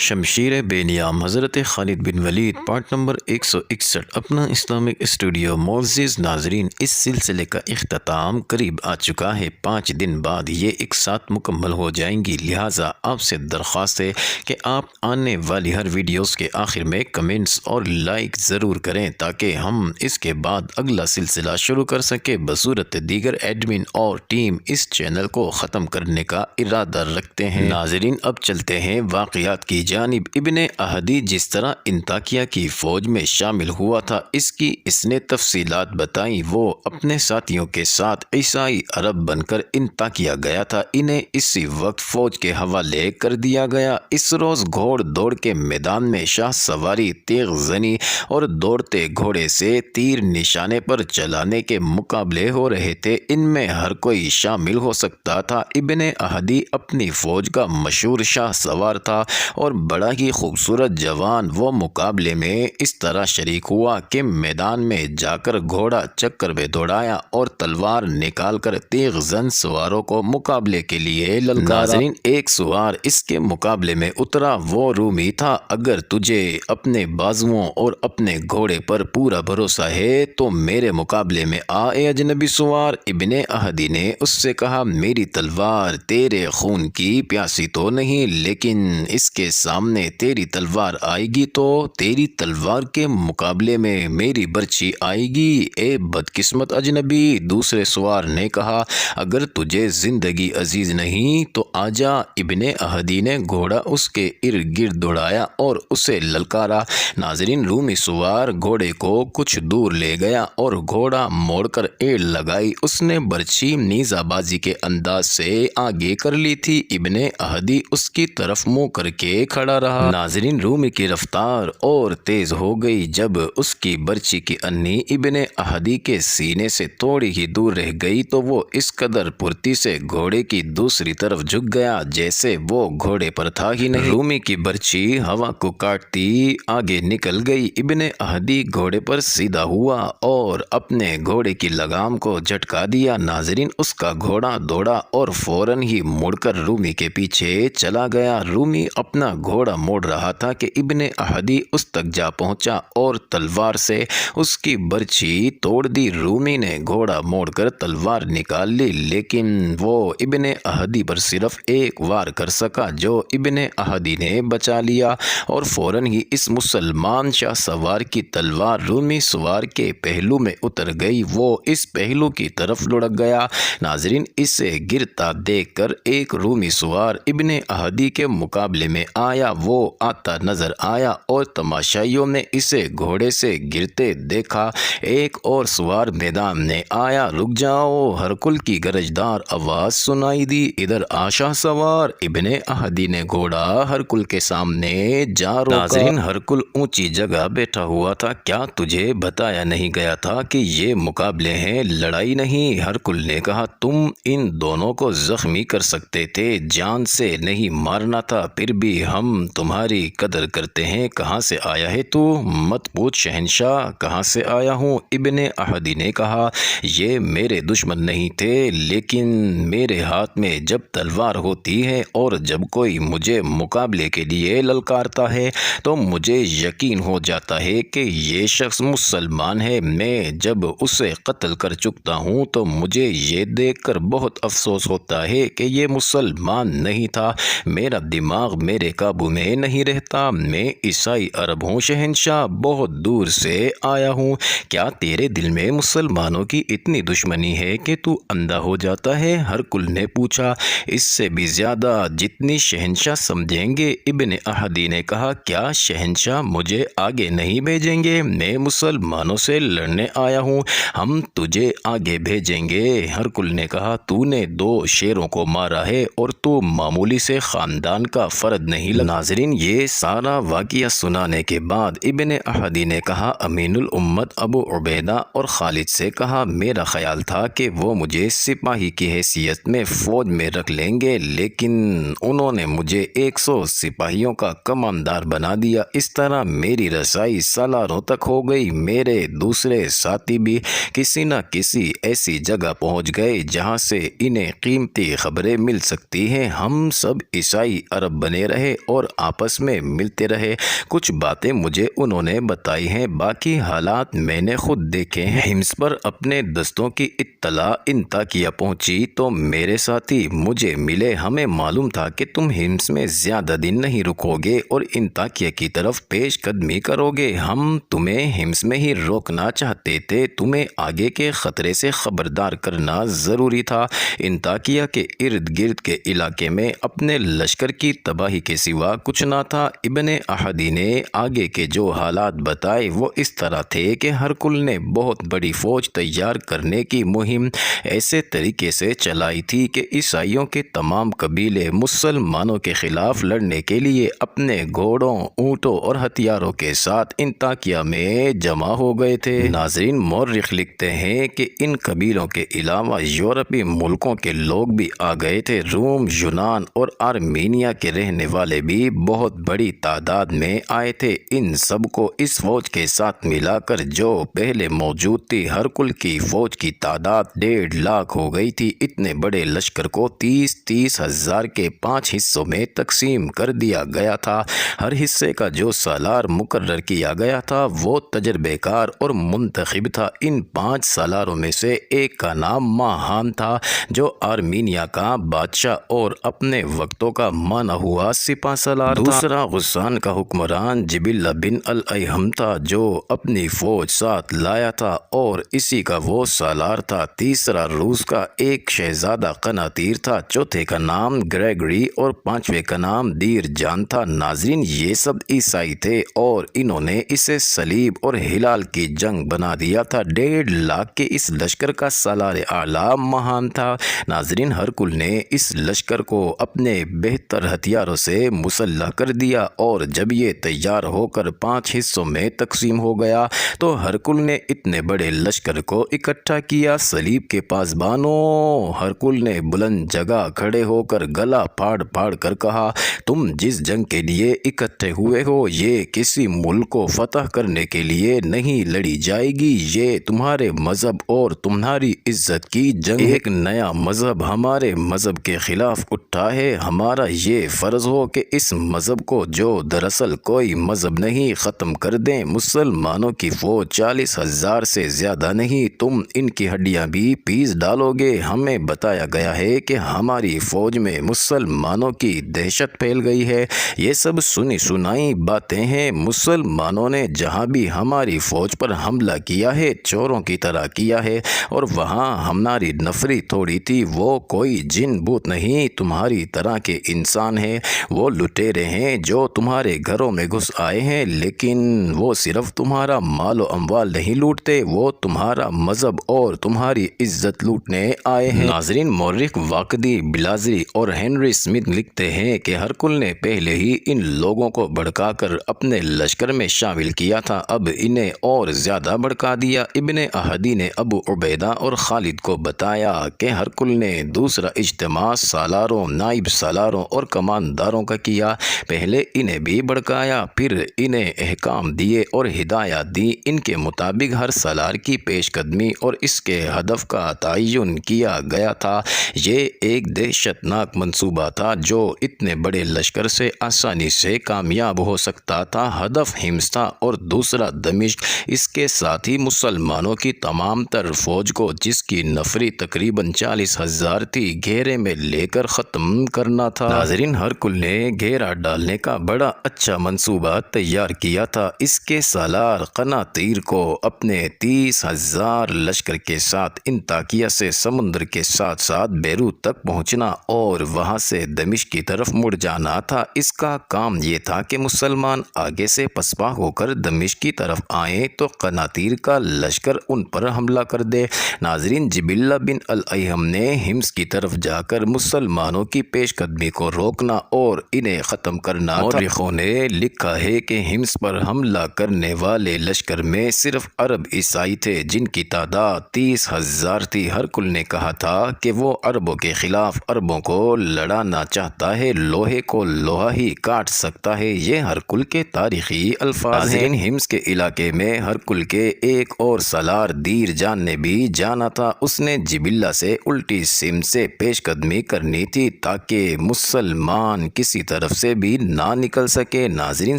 شمشیر بے نیام حضرت خالد بن ولید part number 161 اپنا اسلامک اسٹوڈیو معزز ناظرین، اس سلسلے کا اختتام قریب آ چکا ہے۔ 5 دن بعد یہ ایک ساتھ مکمل ہو جائیں گی، لہٰذا آپ سے درخواست ہے کہ آپ آنے والی ہر ویڈیوز کے آخر میں کمنٹس اور لائک ضرور کریں تاکہ ہم اس کے بعد اگلا سلسلہ شروع کر سکیں۔ بصورت دیگر ایڈمن اور ٹیم اس چینل کو ختم کرنے کا ارادہ رکھتے ہیں۔ ناظرین، اب چلتے ہیں واقعات کی جانب۔ ابن اہدی جس طرح انطاکیہ کی فوج میں شامل ہوا تھا، اس نے تفصیلات بتائیں۔ وہ اپنے ساتھیوں کے ساتھ عیسائی عرب بن کر انطاکیہ گیا تھا۔ انہیں اسی وقت فوج کے حوالے کر دیا گیا۔ اس روز گھوڑ دوڑ کے میدان میں شاہ سواری، تیغ زنی اور دوڑتے گھوڑے سے تیر نشانے پر چلانے کے مقابلے ہو رہے تھے۔ ان میں ہر کوئی شامل ہو سکتا تھا۔ ابن اہدی اپنی فوج کا مشہور شاہ سوار تھا اور بڑا ہی خوبصورت جوان۔ وہ مقابلے میں اس طرح شریک ہوا کہ میدان میں جا کر گھوڑا چکر میں دوڑایا اور تلوار نکال کر تیغ زن سواروں کو مقابلے کے لیے للکارا۔ ناظرین، ایک سوار اس کے مقابلے میں اترا، وہ رومی تھا۔ اگر تجھے اپنے بازوؤں اور اپنے گھوڑے پر پورا بھروسہ ہے تو میرے مقابلے میں آ اے اجنبی سوار۔ ابن اہدی نے اس سے کہا، میری تلوار تیرے خون کی پیاسی تو نہیں، لیکن اس کے سامنے تیری تلوار آئے گی تو تیری تلوار کے مقابلے میں میری برچھی آئے گی، اے بدقسمت اجنبی۔ دوسرے سوار نے کہا، اگر تجھے زندگی عزیز نہیں تو آجا۔ ابن اہدی نے گھوڑا اس کے ارد گرد دوڑایا اور اسے للکارا۔ ناظرین، رومی سوار گھوڑے کو کچھ دور لے گیا اور گھوڑا موڑ کر ایڑ لگائی۔ اس نے برچھی نیزہ بازی کے انداز سے آگے کر لی تھی۔ ابن اہدی اس کی طرف منہ کر کے کھڑا رہا۔ ناظرین، رومی کی رفتار اور تیز ہو گئی۔ جب اس کی برچھی کی انی ابن اہدی کے سینے سے تھوڑی ہی دور رہ گئی تو وہ اس قدر پھرتی سے گھوڑے کی دوسری طرف جھک گیا جیسے وہ گھوڑے پر تھا ہی نہیں۔ رومی کی برچھی ہوا کو کاٹتی آگے نکل گئی۔ ابن اہدی گھوڑے پر سیدھا ہوا اور اپنے گھوڑے کی لگام کو جھٹکا دیا۔ ناظرین، اس کا گھوڑا دوڑا اور فوراً ہی مڑ کر رومی کے پیچھے چلا گیا۔ رومی اپنا گھوڑا موڑ رہا تھا کہ ابن اہدی اس تک جا پہنچا اور تلوار سے اس کی برچھی توڑ دی۔ رومی نے گھوڑا موڑ کر تلوار نکال لی، لیکن وہ ابن اہدی پر صرف ایک وار کر سکا جو ابن اہدی نے بچا لیا اور فوراً ہی اس مسلمان شاہ سوار کی تلوار رومی سوار کے پہلو میں اتر گئی۔ وہ اس پہلو کی طرف لڑک گیا۔ ناظرین، اسے گرتا دیکھ کر ایک رومی سوار ابن اہدی کے مقابلے میں آیا۔ وہ آتا نظر آیا اور تماشائیوں نے اسے گھوڑے سے گرتے دیکھا۔ ایک اور سوار میدان میں آیا۔ رک جاؤ! ہرکل کی گرجدار آواز سنائی دی، ادھر آ شاہ سوار! ابن اہدی نے گھوڑا ہرکل کے سامنے جا روکا۔ ناظرین، ہرکل اونچی جگہ بیٹھا ہوا تھا۔ کیا تجھے بتایا نہیں گیا تھا کہ یہ مقابلے ہیں، لڑائی نہیں؟ ہرکل نے کہا، تم ان دونوں کو زخمی کر سکتے تھے، جان سے نہیں مارنا تھا، پھر بھی ہم تمہاری قدر کرتے ہیں۔ کہاں سے آیا ہے تو؟ مت پوچھ شہنشاہ، کہاں سے آیا ہوں؟ ابن اہدی نے کہا، یہ میرے دشمن نہیں تھے، لیکن میرے ہاتھ میں جب تلوار ہوتی ہے اور جب کوئی مجھے مقابلے کے لیے للکارتا ہے تو مجھے یقین ہو جاتا ہے کہ یہ شخص مسلمان ہے۔ میں جب اسے قتل کر چکتا ہوں تو مجھے یہ دیکھ کر بہت افسوس ہوتا ہے کہ یہ مسلمان نہیں تھا۔ میرا دماغ میرے قابو میں نہیں رہتا۔ میں عیسائی عرب ہوں شہنشاہ، بہت دور سے آیا ہوں۔ کیا تیرے دل میں مسلمانوں کی اتنی دشمنی ہے کہ تو اندھا ہو جاتا ہے؟ ہرکل نے پوچھا۔ اس سے بھی زیادہ، جتنی شہنشاہ سمجھیں گے۔ ابن اہدی نے کہا، کیا شہنشاہ مجھے آگے نہیں بھیجیں گے؟ میں مسلمانوں سے لڑنے آیا ہوں، ہم تجھے آگے بھیجیں گے۔ ہرکل نے کہا، تو نے 2 شیروں کو مارا ہے اور تو معمولی سے خاندان کا فرد نہیں لگا۔ ناظرین، یہ سارا واقعہ سنانے کے بعد ابن اہدی نے کہا، امین الامت ابو عبیدہ اور خالد سے کہا، میرا خیال تھا کہ وہ مجھے سپاہی کی حیثیت میں فوج میں رکھ لیں گے، لیکن انہوں نے مجھے 100 سپاہیوں کا کماندار بنا دیا۔ اس طرح میری رسائی سالاروں تک ہو گئی۔ میرے دوسرے ساتھی بھی کسی نہ کسی ایسی جگہ پہنچ گئے جہاں سے انہیں قیمتی خبریں مل سکتی ہیں۔ ہم سب عیسائی عرب بنے رہے اور آپس میں ملتے رہے۔ کچھ باتیں مجھے انہوں نے بتائی ہیں، باقی حالات میں نے خود دیکھے ہیں۔ حمص پر اپنے دستوں کی اطلاع انطاکیہ پہنچی تو میرے ساتھی مجھے ملے۔ ہمیں معلوم تھا کہ تم حمص میں زیادہ دن نہیں رکو گے اور انطاکیہ کی طرف پیش قدمی کرو گے۔ ہم تمہیں حمص میں ہی روکنا چاہتے تھے، تمہیں آگے کے خطرے سے خبردار کرنا ضروری تھا۔ انطاکیہ کے ارد گرد کے علاقے میں اپنے لشکر کی تباہی کے سوا کچھ نہ تھا۔ ابن احدی نے آگے کے جو حالات بتائے وہ اس طرح تھے کہ ہرقل نے بہت بڑی فوج تیار کرنے کی مہم ایسے طریقے سے چلائی تھی کہ عیسائیوں کے تمام قبیلے مسلمانوں کے خلاف لڑنے کے لیے اپنے گھوڑوں، اونٹوں اور ہتھیاروں کے ساتھ انطاکیہ میں جمع ہو گئے تھے۔ ناظرین، مورخ لکھتے ہیں کہ ان قبیلوں کے علاوہ یورپی ملکوں کے لوگ بھی آ گئے تھے۔ روم، یونان اور آرمینیا کے رہنے والے بھی بہت بڑی تعداد میں آئے تھے۔ ان سب کو اس فوج کے ساتھ ملا کر جو پہلے موجود تھی، ہرقل کی فوج کی تعداد 1.5 لاکھ ہو گئی تھی۔ اتنے بڑے لشکر کو 30 ہزار کے 5 حصوں میں تقسیم کر دیا گیا تھا۔ ہر حصے کا جو سالار مقرر کیا گیا تھا وہ تجربے کار اور منتخب تھا۔ ان 5 سالاروں میں سے ایک کا نام ماہان تھا، جو آرمینیا کا بادشاہ اور اپنے وقتوں کا مانا ہوا سپہ سالار تھا۔ دوسرا غسان کا حکمران جبلہ بن الایہم تھا، جو اپنی فوج ساتھ لایا تھا اور اسی کا وہ سالار تھا۔ تیسرا روس کا ایک شہزادہ قناطیر تھا، چوتھے کا نام گریگری اور پانچویں کا نام دیر جان تھا۔ ناظرین، یہ سب عیسائی تھے اور انہوں نے اسے صلیب اور ہلال کی جنگ بنا دیا تھا۔ 1.5 لاکھ کے اس لشکر کا سالار اعلیٰ ماہان تھا۔ ناظرین، ہرقل نے اس لشکر کو اپنے بہتر ہتھیاروں سے مسلح کر دیا اور جب یہ تیار ہو کر 5 حصوں میں تقسیم ہو گیا تو ہرقل نے اتنے بڑے لشکر کو اکٹھا کیا۔ صلیب کے پاسبانوں، ہرقل نے بلند جگہ کھڑے ہو کر گلا پھاڑ پھاڑ کر کہا، تم جس جنگ کے لیے اکٹھے ہوئے ہو یہ کسی ملک کو فتح کرنے کے لیے نہیں لڑی جائے گی، یہ تمہارے مذہب اور تمہاری عزت کی جنگ ہے۔ ایک نیا مذہب ہمارے مذہب کے خلاف اٹھا ہے، ہمارا یہ فرض ہو کہ اس مذہب کو، جو دراصل کوئی مذہب نہیں، ختم کر دیں۔ مسلمانوں کی فوج 40 ہزار سے زیادہ نہیں، تم ان کی ہڈیاں بھی پیس ڈالو گے۔ ہمیں بتایا گیا ہے کہ ہماری فوج میں مسلمانوں کی دہشت پھیل گئی ہے۔ یہ سب سنی سنائی باتیں ہیں۔ مسلمانوں نے جہاں بھی ہماری فوج پر حملہ کیا ہے چوروں کی طرح کیا ہے، اور وہاں ہماری نفری تھوڑی تھی۔ وہ کوئی جن بوت نہیں، تمہاری طرح کے انسان ہیں۔ وہ لٹیرے ہیں جو تمہارے گھروں میں گھس آئے ہیں، لیکن وہ صرف تمہارا مال و اموال نہیں لوٹتے، وہ تمہارا مذہب اور تمہاری عزت لوٹنے آئے ہیں۔ ناظرین، مورخ واقدی بلازری اور ہنری اسمتھ لکھتے ہیں کہ ہرقل نے پہلے ہی ان لوگوں کو بھڑکا کر اپنے لشکر میں شامل کیا تھا، اب انہیں اور زیادہ بھڑکا دیا۔ ابن احدی نے ابو عبیدہ اور خالد کو بتایا کہ ہرقل نے دوسرا اجتماع سالاروں، نائب سالاروں اور کمانداروں کا کیا۔ پہلے انہیں بھی بھڑکایا، پھر انہیں احکام دیے اور ہدایات دی۔ ان کے مطابق ہر سالار کی پیش قدمی اور اس کے ہدف کا تعین کیا گیا تھا۔ یہ ایک دہشت ناک منصوبہ تھا جو اتنے بڑے لشکر سے آسانی سے کامیاب ہو سکتا تھا۔ ہدف حمص تھا اور دوسرا دمشق، اس کے ساتھ ہی مسلمانوں کی تمام تر فوج کو، جس کی نفری تقریباً 40 ہزار تھی، گھیرے میں لے کر ختم کرنا تھا۔ ناظرین، ہرقل نے گھیرا ڈالنے کا بڑا اچھا منصوبہ تیار کیا تھا۔ اس کے سالار قناطیر کو اپنے 30 ہزار لشکر کے ساتھ انطاکیہ سے سمندر کے ساتھ ساتھ بیروت تک پہنچنا اور وہاں سے دمشق کی طرف مڑ جانا تھا۔ اس کا کام یہ تھا کہ مسلمان آگے سے پسپا ہو کر دمشق کی طرف آئیں تو قناطیر کا لشکر ان پر حملہ کر دے۔ ناظرین، جبلہ بن الایہم نے حمص کی طرف جا کر مسلمانوں کی پیش قدمی کو روکنا اور انہیں ختم کرنا تھا۔ مورخوں نے لکھا ہے کہ حمص پر حملہ کرنے والے لشکر میں صرف عرب عیسائی تھے، جن کی تعداد 30 ہزار تھی۔ ہرقل نے کہا تھا کہ وہ عربوں کے خلاف عربوں کو لڑانا چاہتا ہے، لوہے کو لوہا ہی کاٹ سکتا ہے۔ یہ ہرقل کے تاریخی الفاظ ہیں۔ حمص کے علاقے میں ہرقل کے ایک اور سالار دیر جان نے بھی جانا تھا۔ اس نے جبلہ سے الٹی سمت سے پیش قدمی کرنی تھی تاکہ مسلمان کسی طرف سے بھی نہ نکل سکے۔ ناظرین،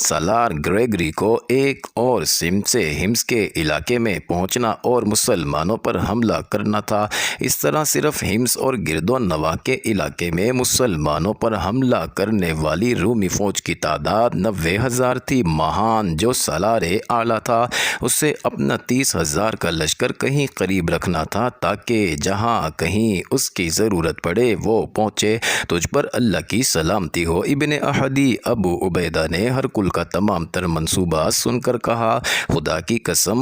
سالار گریگری کو ایک اور سمت سے ہمس کے علاقے میں پہنچنا اور مسلمانوں پر حملہ کرنا تھا۔ اس طرح صرف ہمس اور گرد و نواح کے علاقے میں مسلمانوں پر حملہ کرنے والی رومی فوج کی تعداد 90,000 تھی۔ ماہان جو سالار اعلیٰ تھا، اسے اپنا 30,000 کا لشکر کہیں قریب رکھنا تھا تاکہ جہاں کہیں اس کی ضرورت پڑے وہ پہنچے۔ تجھ پر اللہ کی سلامتی ہو ابن احدی، ابو عبیدہ نے ہرکل کا تمام تر منصوبہ سن کر کہا، خدا کی قسم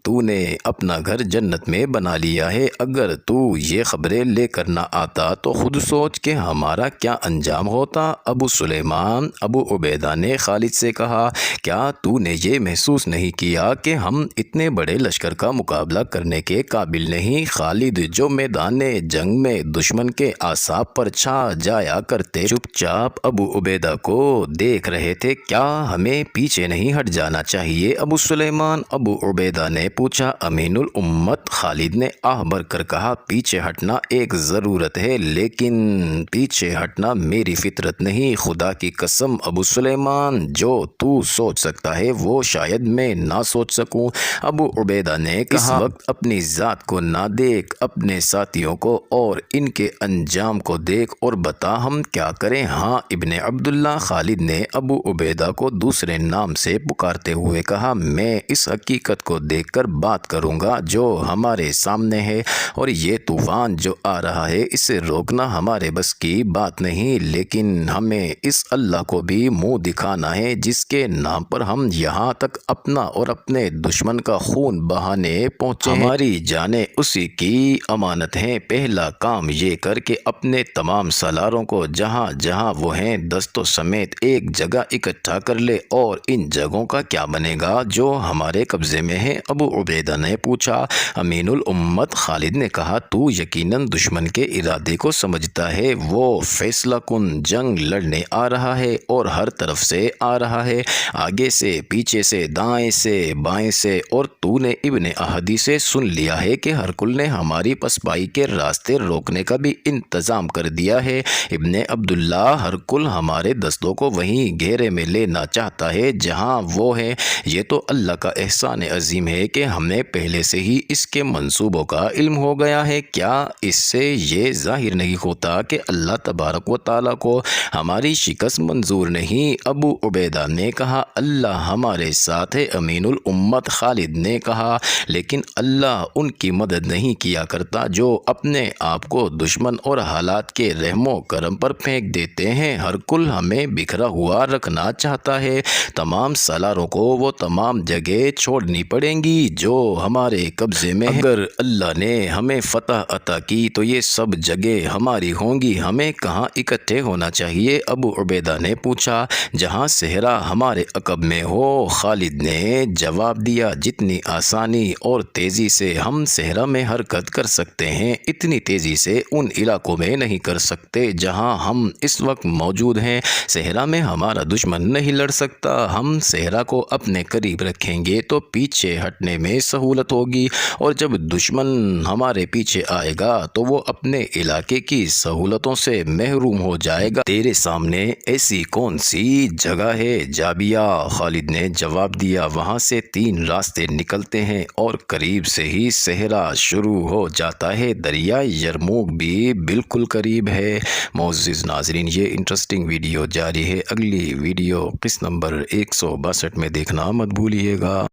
تو نے اپنا گھر جنت میں بنا لیا ہے۔ اگر تو یہ خبریں لے کر نہ آتا تو خود سوچ کہ ہمارا کیا انجام ہوتا۔ ابو سلیمان ابو عبیدہ نے خالد سے کہا، کیا تو نے یہ محسوس نہیں کیا کہ ہم اتنے بڑے لشکر کا مقابلہ کرنے کے قابل نہیں؟ خالد جو میدان جنگ میں دشمن کے اعصاب پر چھا جایا کرتے چپ چاپ ابو عبیدہ کو دیکھ رہے تھے، کیا ہمیں پیچھے نہیں ہٹ جانا چاہیے؟ ابو سلیمان ابو عبیدہ نے پوچھا۔ امین الامت خالد نے آہ بھر کر کہا، پیچھے ہٹنا ایک ضرورت ہے لیکن پیچھے ہٹنا میری فطرت نہیں۔ خدا کی قسم ابو سلیمان، جو تو سوچ سکتا ہے وہ شاید میں نہ سوچ سکوں۔ ابو عبیدہ نے کہا، اس وقت اپنی ذات کو نہ دیکھ، اپنے ساتھیوں کو اور ان کے انجام کو دیکھ اور بتا ہم کیا کریں۔ ہاں ابن عبداللہ، خالد نے ابو عبیدہ کو دوسرے نام سے پکارتے ہوئے کہا، میں اس حقیقت کو دیکھ کر بات کروں گا جو ہمارے سامنے ہے، اور یہ طوفان جو آ رہا ہے اسے روکنا ہمارے بس کی بات نہیں، لیکن ہمیں اس اللہ کو بھی منہ دکھانا ہے جس کے نام پر ہم یہاں تک اپنا اور اپنے دشمن کا خون بہانے پہنچے ہیں۔ ہماری جانیں اسی کی امانت ہیں۔ پہلا کام یہ کر کے اپنے تمام سالاروں کو جہاں جہاں وہ ہیں دستوں سمیت ایک جگہ اکٹھا کر لے۔ اور ان جگہوں کا کیا بنے گا جو ہمارے قبضے میں ہیں؟ ابو عبیدہ نے پوچھا۔ امین الامت خالد نے کہا، تو یقیناً دشمن کے ارادے کو سمجھتا ہے، وہ فیصلہ کن جنگ لڑنے آ رہا ہے اور ہر طرف سے آ رہا ہے، آگے سے، پیچھے سے، دائیں سے، بائیں سے، اور تو نے ابن احدی سے سن لیا ہے کہ ہرکل نے ہماری پسپائی کے راستے روکنے کا بھی انتظام کر دیا ہے۔ ابن عبداللہ، ہرکل ہمارے دستوں کو وہیں گھیرے میں لینا چاہتا ہے جہاں وہ ہے۔ یہ تو اللہ کا احسان عظیم ہے کہ ہمیں پہلے سے ہی اس کے منصوبوں کا علم ہو گیا ہے۔ کیا اس سے یہ ظاہر نہیں ہوتا کہ اللہ تبارک و تعالیٰ کو ہماری شکست منظور نہیں؟ ابو عبیدہ نے کہا، اللہ ہمارے ساتھ ہے۔ امین الامت خالد نے کہا، لیکن اللہ ان کی مدد نہیں کیا کرتا جو اپنے آپ کو دشمن اور حالات کے رحم و کرم پر پھینک دیتے ہیں۔ ہرکل ہمیں بکھرا ہوا رکھنا چاہتا ہے۔ تمام سالاروں کو وہ تمام جگہ چھوڑنی پڑیں گی جو ہمارے قبضے میں ہیں۔ اگر اللہ نے ہمیں فتح عطا کی تو یہ سب جگہ ہماری ہوں گی۔ ہمیں کہاں اکٹھے ہونا چاہیے؟ ابو عبیدہ نے پوچھا۔ جہاں صحرا ہمارے عقب میں ہو، خالد نے جواب دیا۔ جتنی آسانی اور تیزی سے ہم صحرا میں حرکت کر سکتے ہیں اتنی تیزی سے ان علاقوں میں نہیں کر سکتے جہاں ہم اس وقت موجود ہیں۔ صحرا میں ہمارا دشمن نہیں لڑ سکتا۔ ہم صحرا کو اپنے قریب رکھیں گے تو پیچھے ہٹنے میں سہولت ہوگی، اور جب دشمن ہمارے پیچھے آئے گا تو وہ اپنے علاقے کی سہولتوں سے محروم ہو جائے گا۔ تیرے سامنے ایسی کون سی جگہ ہے؟ جابیہ، خالد نے جواب دیا۔ وہاں سے 3 راستے نکلتے ہیں اور قریب سے ہی صحرا شروع ہو جاتا ہے۔ دریا یرموک بھی بالکل قریب ہے۔ معزز ناظرین، یہ انٹرسٹنگ ویڈیو جاری ہے۔ اگلی ویڈیو قسط نمبر 162 میں دیکھنا مت بھولیے گا۔